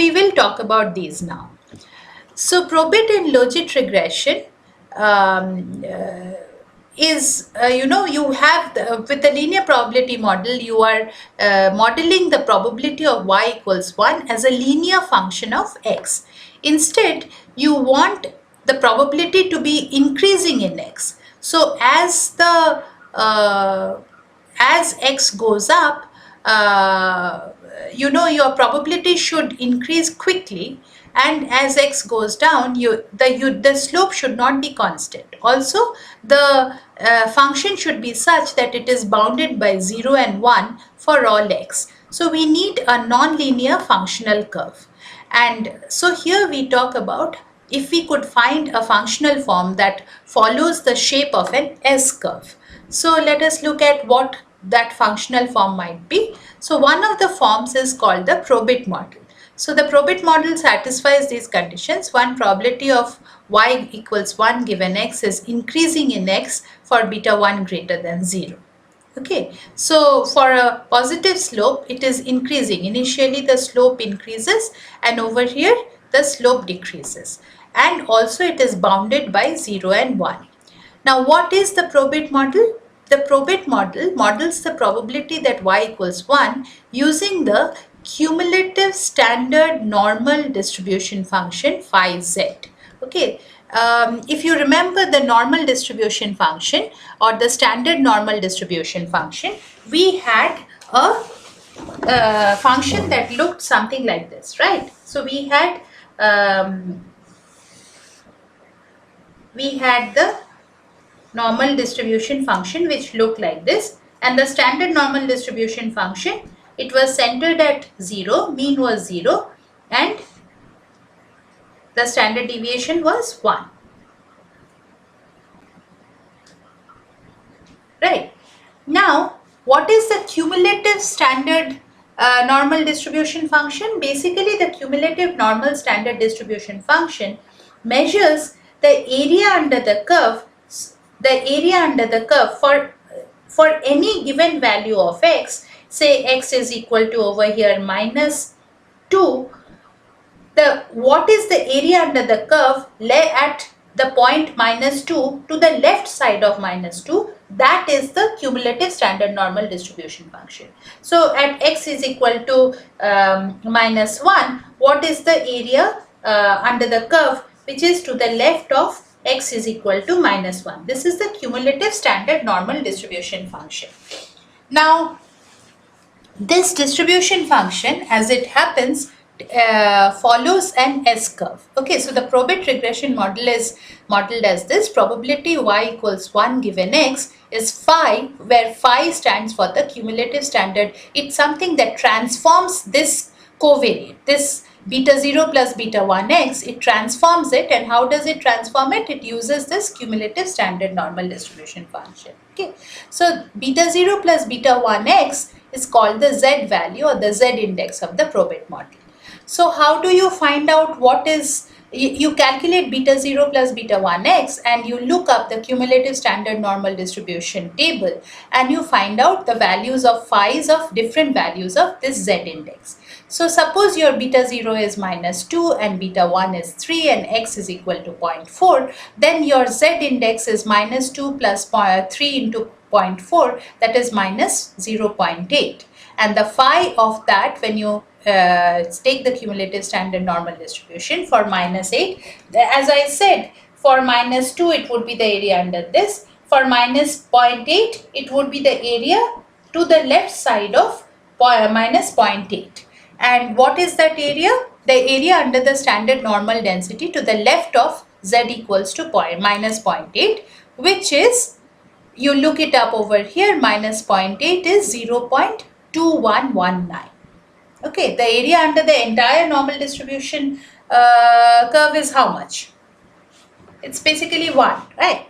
we will talk about these now. So probit and logit regression is, you have, with the linear probability model, you are modeling the probability of y equals 1 as a linear function of x. Instead, you want the probability to be increasing in x. So as x goes up, your probability should increase quickly, and as x goes down, the slope should not be constant. Also, the function should be such that it is bounded by 0 and 1 for all x. So we need a non-linear functional curve. And so here we talk about if we could find a functional form that follows the shape of an S curve. So let us look at what that functional form might be. So one of the forms is called the probit model. So the probit model satisfies these conditions. One, probability of y equals 1 given x is increasing in x for beta 1 greater than 0. Okay, so for a positive slope, it is increasing. Initially, the slope increases, and over here, the slope decreases. And also, it is bounded by 0 and 1. Now, what is the probit model? The probit model models the probability that y equals 1 using the cumulative standard normal distribution function phi z. Okay. If you remember the normal distribution function or the standard normal distribution function, we had a function that looked something like this, right? So we had the normal distribution function which looked like this, and the standard normal distribution function, it was centered at 0, mean was 0, and the standard deviation was 1. Right. Now, what is the cumulative standard normal distribution function? Basically, the cumulative normal standard distribution function measures the area under the curve, for any given value of x. Say x is equal to over here minus 2. What is the area under the curve at the point minus 2 to the left side of minus 2? That is the cumulative standard normal distribution function. So at x is equal to minus 1, what is the area under the curve which is to the left of x is equal to minus 1? This is the cumulative standard normal distribution function. Now, this distribution function, as it happens, follows an S curve. Okay, so the probit regression model is modeled as this. Probability y equals 1 given x is phi, where phi stands for the cumulative standard. It's something that transforms this covariate, this beta 0 plus beta 1x, it transforms it. And how does it transform it? It uses this cumulative standard normal distribution function. Okay, so beta 0 plus beta 1x is called the z value or the z index of the probit model. So how do you find out what is, you calculate beta 0 plus beta 1x and you look up the cumulative standard normal distribution table and you find out the values of phi's of different values of this z index. So suppose your beta 0 is minus 2 and beta 1 is 3 and x is equal to 0.4, then your z index is minus 2 plus 3 into 0.4, that is minus 0.8. And the phi of that, when you take the cumulative standard normal distribution for minus 8, as I said, for minus 2 it would be the area under this, for minus 0.8 it would be the area to the left side of minus 0.8. And what is that area? The area under the standard normal density to the left of z equals to minus 0.8, which is, you look it up over here, minus 0.8 is 0.2119. Okay, the area under the entire normal distribution curve is how much? It's basically 1, right?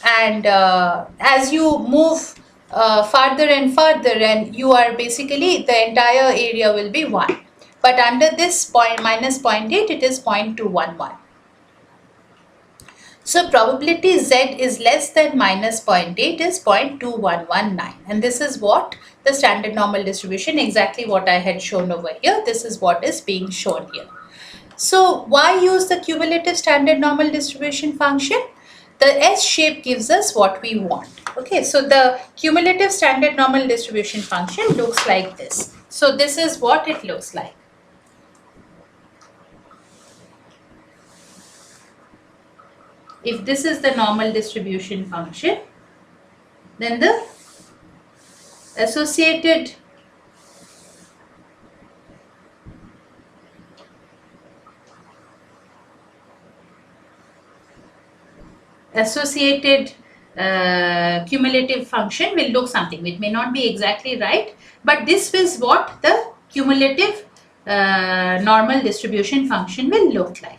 And as you move farther and farther, and you are basically, the entire area will be 1. But under this minus 0.8, it is 0.211. So probability z is less than minus 0.8 is 0.2119. And this is what the standard normal distribution, exactly what I had shown over here. This is what is being shown here. So why use the cumulative standard normal distribution function? The S shape gives us what we want. Okay, so the cumulative standard normal distribution function looks like this. So this is what it looks like. If this is the normal distribution function, then the associated cumulative function will look something. It may not be exactly right, but this is what the cumulative normal distribution function will look like.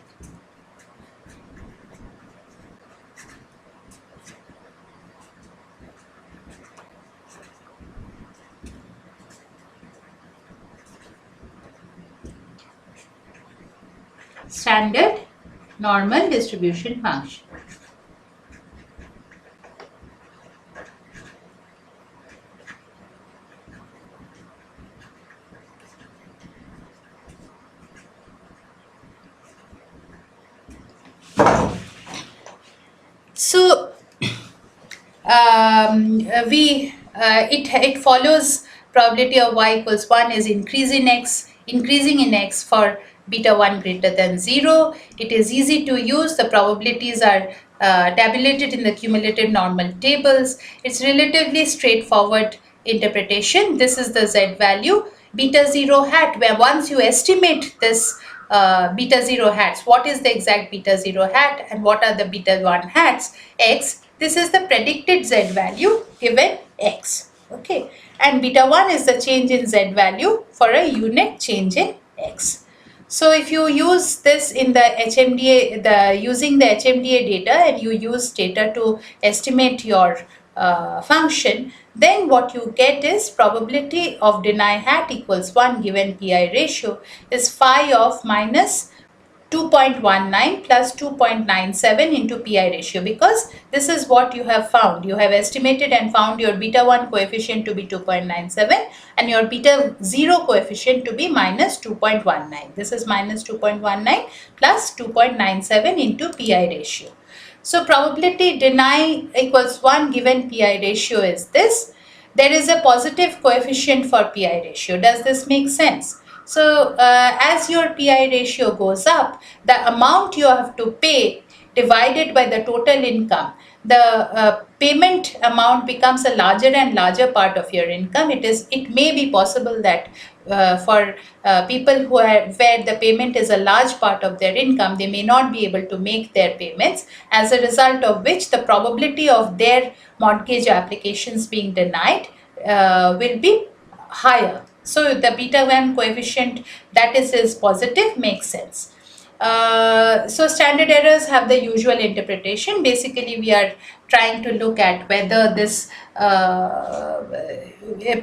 Standard normal distribution function. So it follows probability of y equals 1 is increasing in x for beta 1 greater than 0. It is easy to use. The probabilities are tabulated in the cumulative normal tables. It's relatively straightforward interpretation. This is the z value, beta 0 hat, where once you estimate this beta 0 hats, what is the exact beta 0 hat and what are the beta 1 hats, x. This is the predicted z value given x. Okay, and beta 1 is the change in z value for a unit change in x. So if you use this in the HMDA, using the HMDA data, and you use data to estimate your function, then what you get is probability of deny hat equals 1 given PI ratio is phi of minus 2.19 plus 2.97 into PI ratio, because this is what you have found. You have estimated and found your beta 1 coefficient to be 2.97 and your beta 0 coefficient to be minus 2.19. This is minus 2.19 plus 2.97 into PI ratio. So probability deny equals 1 given PI ratio is this. There is a positive coefficient for PI ratio. Does this make sense? So as your PI ratio goes up, the amount you have to pay divided by the total income, the payment amount becomes a larger and larger part of your income. It may be possible that for people where the payment is a large part of their income, they may not be able to make their payments, as a result of which the probability of their mortgage applications being denied will be higher. So the beta 1 coefficient that is positive makes sense. So standard errors have the usual interpretation. Basically, we are trying to look at whether this,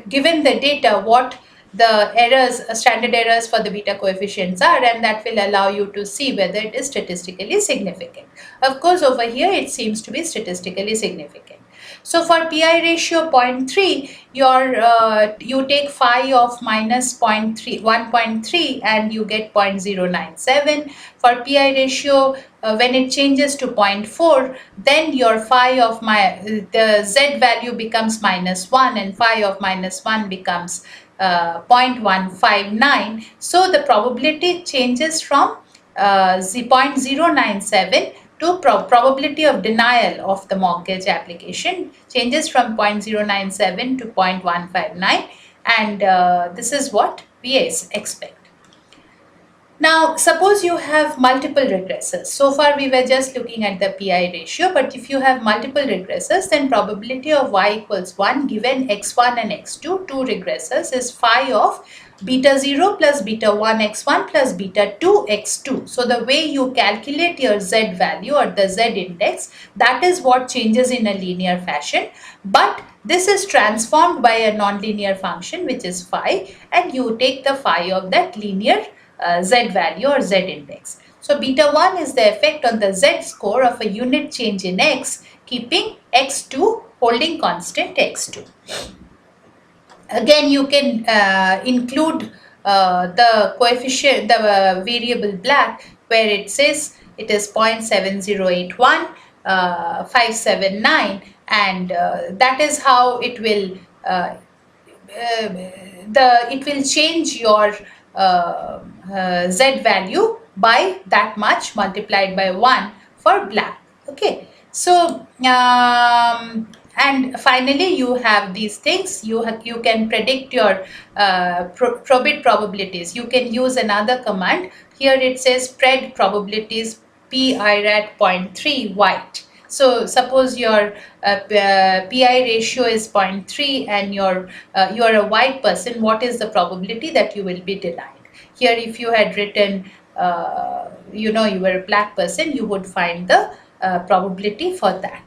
given the data, what the errors, standard errors for the beta coefficients are, and that will allow you to see whether it is statistically significant. Of course, over here it seems to be statistically significant. So for PI ratio 0.3, you take phi of minus 1.3 and you get 0.097. For PI ratio, when it changes to 0.4, then your phi of the z value becomes minus 1 and phi of minus 1 becomes 0.159. So the probability changes from 0.097 to probability of denial of the mortgage application changes from 0.097 to 0.159, and this is what we expect. Now, suppose you have multiple regressors. So far, we were just looking at the PI ratio, but if you have multiple regressors, then probability of y equals 1 given x1 and x2, two regressors, is phi of beta 0 plus beta 1 x1 plus beta 2 x2. So the way you calculate your z value or the z index, that is what changes in a linear fashion, but this is transformed by a nonlinear function which is phi, and you take the phi of that linear z value or z index. So beta 1 is the effect on the z score of a unit change in x, keeping x2 holding constant x2. Again, you can include the coefficient, the variable black, where it says it is 0.7081, 579, and that is how it will it will change your z value by that much multiplied by 1 for black. Okay, so and finally you have these things. You can predict your probit probabilities. You can use another command. Here it says spread probabilities PIRAT 0.3 white. So suppose your PI ratio is 0.3 and you are a white person. What is the probability that you will be denied? Here, if you had written, you were a black person, you would find the probability for that.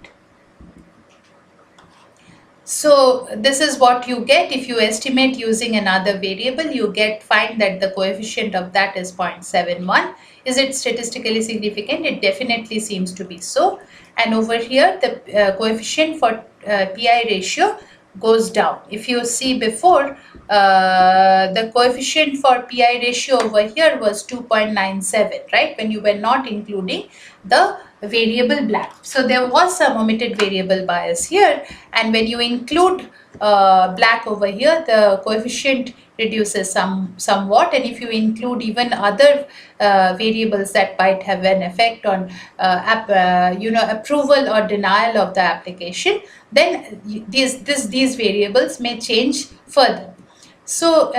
So this is what you get. If you estimate using another variable, you find that the coefficient of that is 0.71. Is it statistically significant? It definitely seems to be so. And over here, the coefficient for PI ratio goes down. If you see before, the coefficient for PI ratio over here was 2.97, right? When you were not including the variable black. So there was some omitted variable bias here, and when you include black over here, the coefficient reduces somewhat, and if you include even other variables that might have an effect on approval or denial of the application, then these variables may change further. So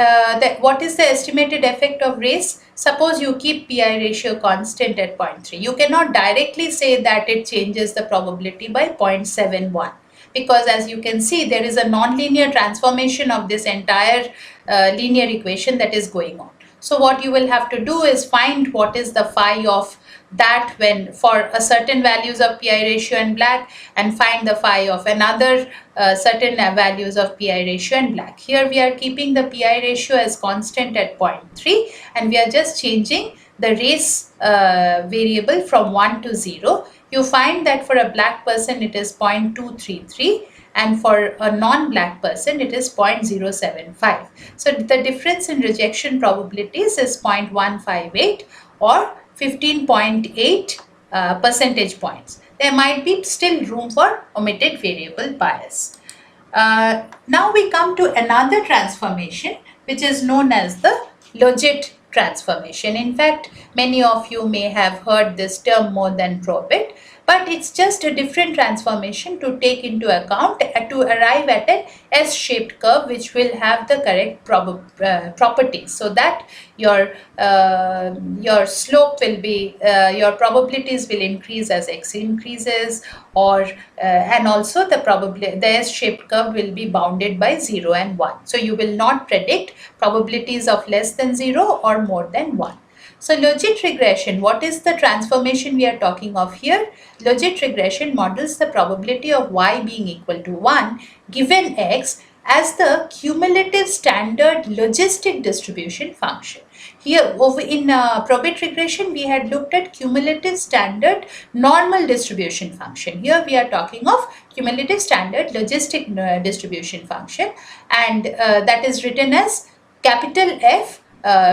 what is the estimated effect of race? Suppose you keep PI ratio constant at 0.3. You cannot directly say that it changes the probability by 0.71, because as you can see, there is a nonlinear transformation of this entire linear equation that is going on. So what you will have to do is find what is the phi of that when for a certain values of PI ratio and black, and find the phi of another certain values of PI ratio and black. Here we are keeping the PI ratio as constant at 0.3, and we are just changing the race variable from 1 to 0. You find that for a black person it is 0.233, and for a non-black person it is 0.075. So the difference in rejection probabilities is 0.158 or 15.8 percentage points. There might be still room for omitted variable bias. Now we come to another transformation, which is known as the logit transformation. In fact, many of you may have heard this term more than probit, but it's just a different transformation to take into account to arrive at an S-shaped curve which will have the correct properties, so that your slope will be, your probabilities will increase as x increases, or and also the S-shaped curve will be bounded by 0 and 1. So you will not predict probabilities of less than 0 or more than 1. So logit regression, what is the transformation we are talking of here? Logit regression models the probability of y being equal to 1 given x as the cumulative standard logistic distribution function. Here over in probit regression, we had looked at cumulative standard normal distribution function. Here we are talking of cumulative standard logistic distribution function, and that is written as capital F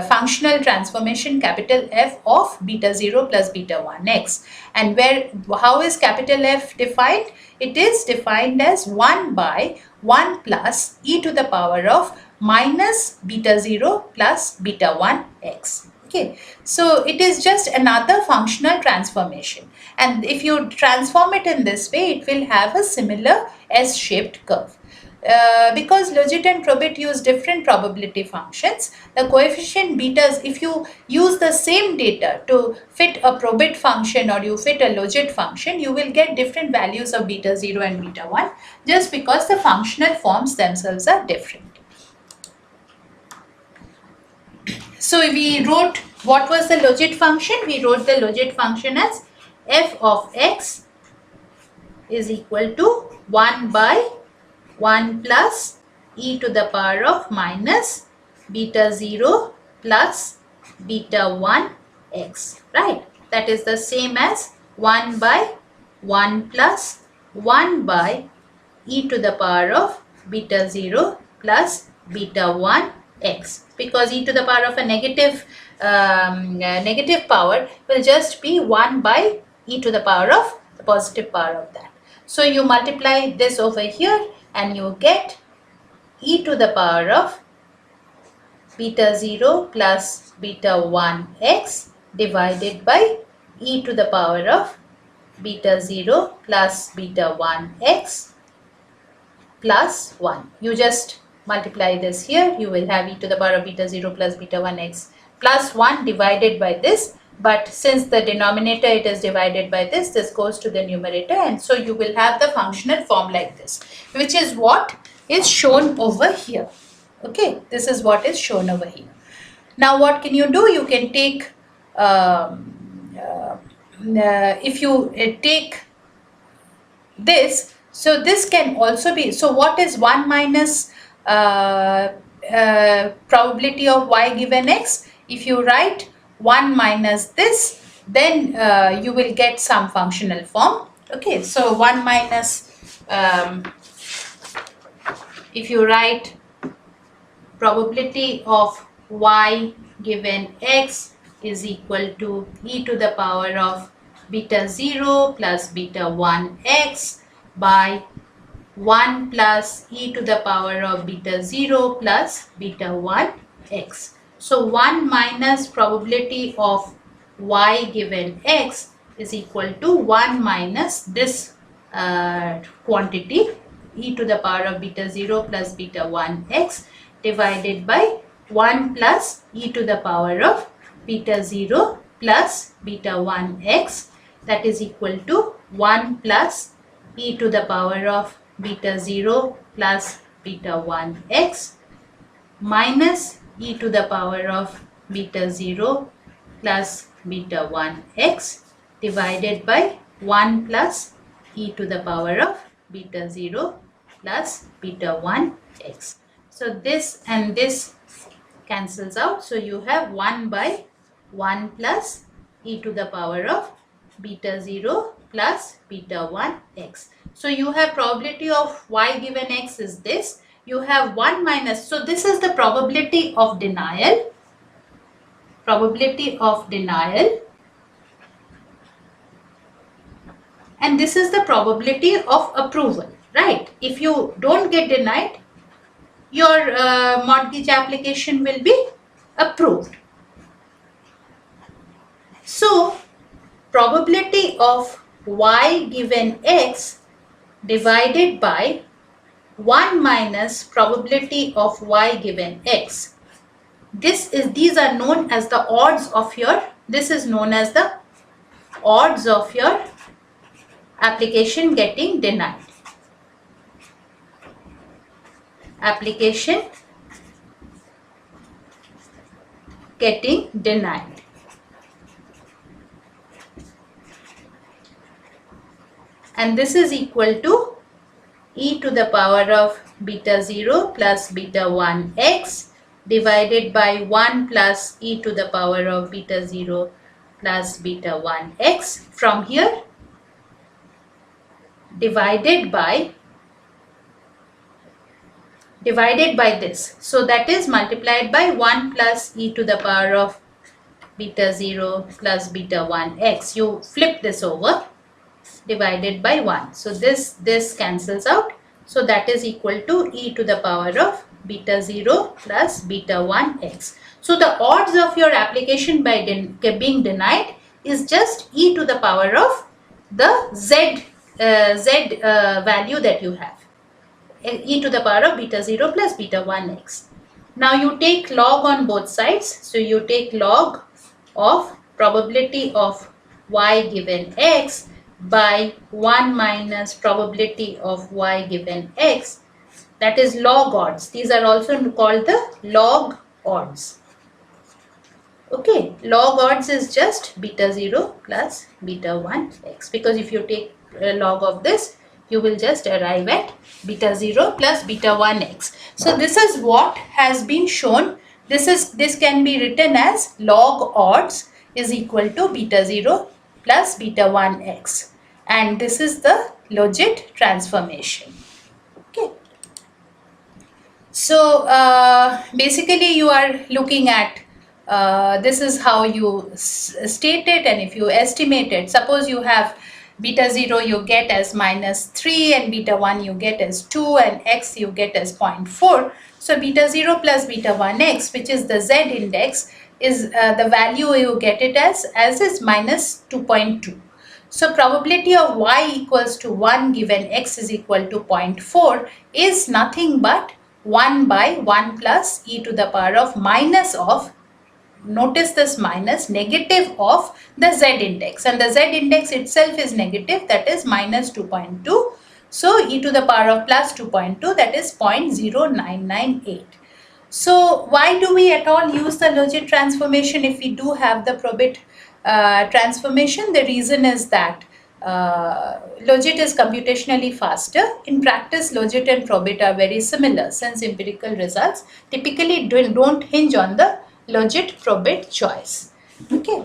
functional transformation capital F of beta 0 plus beta 1x. And how is capital F defined? It is defined as 1 by 1 plus e to the power of minus beta 0 plus beta 1x. Okay, so it is just another functional transformation, and if you transform it in this way, it will have a similar S-shaped curve. Because logit and probit use different probability functions, the coefficient betas, if you use the same data to fit a probit function or you fit a logit function, you will get different values of beta 0 and beta 1, just because the functional forms themselves are different. So we wrote, what was the logit function? We wrote the logit function as f of x is equal to 1 by 1 plus e to the power of minus beta 0 plus beta 1x, right? That is the same as 1 by 1 plus 1 by e to the power of beta 0 plus beta 1x. because e to the power of a negative power will just be 1 by e to the power of the positive power of that. So you multiply this over here and you get e to the power of beta 0 plus beta 1x divided by e to the power of beta 0 plus beta 1x plus 1. You just multiply this here, you will have e to the power of beta 0 plus beta 1x plus 1 divided by this, but since the denominator it is divided by this goes to the numerator, and so you will have the functional form like this, which is what is shown over here. Okay, this is what is shown over here. Now what can you do? You can take if you take this, so this can also be, so what is 1 minus probability of y given x? If you write 1 minus this, then you will get some functional form. Okay, so 1 minus, if you write probability of y given x is equal to e to the power of beta 0 plus beta 1x by 1 plus e to the power of beta 0 plus beta 1x. So 1 minus probability of y given x is equal to 1 minus this quantity e to the power of beta 0 plus beta 1x divided by 1 plus e to the power of beta 0 plus beta 1x, that is equal to 1 plus e to the power of beta 0 plus beta 1x minus e to the power of beta 0 plus beta 1x divided by 1 plus e to the power of beta 0 plus beta 1x. So this and this cancels out. So you have 1 by 1 plus e to the power of beta 0 plus beta 1x. So you have probability of y given x is this. You have 1 minus, so this is the probability of denial. Probability of denial. And this is the probability of approval, right? If you don't get denied, your mortgage application will be approved. So probability of y given x divided by 1 minus probability of y given x. These are known as the odds of your, this is known as the odds of your application getting denied. Application getting denied. And this is equal to e to the power of beta 0 plus beta 1x divided by 1 plus e to the power of beta 0 plus beta 1x. From here, divided by this. So that is multiplied by 1 plus e to the power of beta 0 plus beta 1x. You flip this over, divided by 1. So this cancels out. So that is equal to e to the power of beta 0 plus beta 1x. So the odds of your application by being denied is just e to the power of the z value that you have. E to the power of beta 0 plus beta 1x. Now you take log on both sides. So you take log of probability of y given x by 1 minus probability of y given x, that is log odds. These are also called the log odds. Okay, log odds is just beta 0 plus beta 1x, because if you take log of this, you will just arrive at beta 0 plus beta 1x. So this is what has been shown. This can be written as log odds is equal to beta 0 plus beta 1x, and this is the logit transformation. Okay. So basically you are looking at this is how you state it, and if you estimate it, suppose you have beta 0 you get as -3 and beta 1 you get as 2 and x you get as 0.4. So beta 0 plus beta 1x, which is the z index, is the value you get it as is -2.2. So probability of y equals to 1 given x is equal to 0.4 is nothing but 1 by 1 plus e to the power of minus of, notice this minus, negative of the z index, and the z index itself is negative, that is -2.2. So e to the power of plus 2.2, that is 0.0998. So why do we at all use the logit transformation if we do have the probit transformation? The reason is that logit is computationally faster. In practice, logit and probit are very similar, since empirical results typically don't hinge on the logit probit choice. Okay.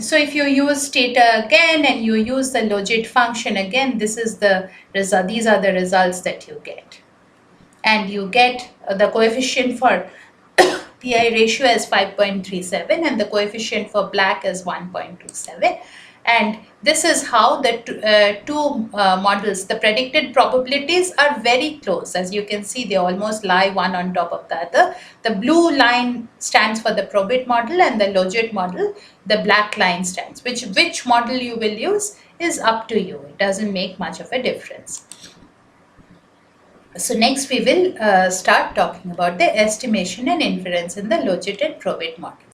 So if you use theta again and you use the logit function again, this is the result. These are the results that you get, and you get the coefficient for PI ratio as 5.37 and the coefficient for black as 1.27. And this is how the two models, the predicted probabilities are very close. As you can see, they almost lie one on top of the other. The blue line stands for the probit model, and the logit model, the black line stands. Which model you will use is up to you. It doesn't make much of a difference. So next we will start talking about the estimation and inference in the logit and probit model.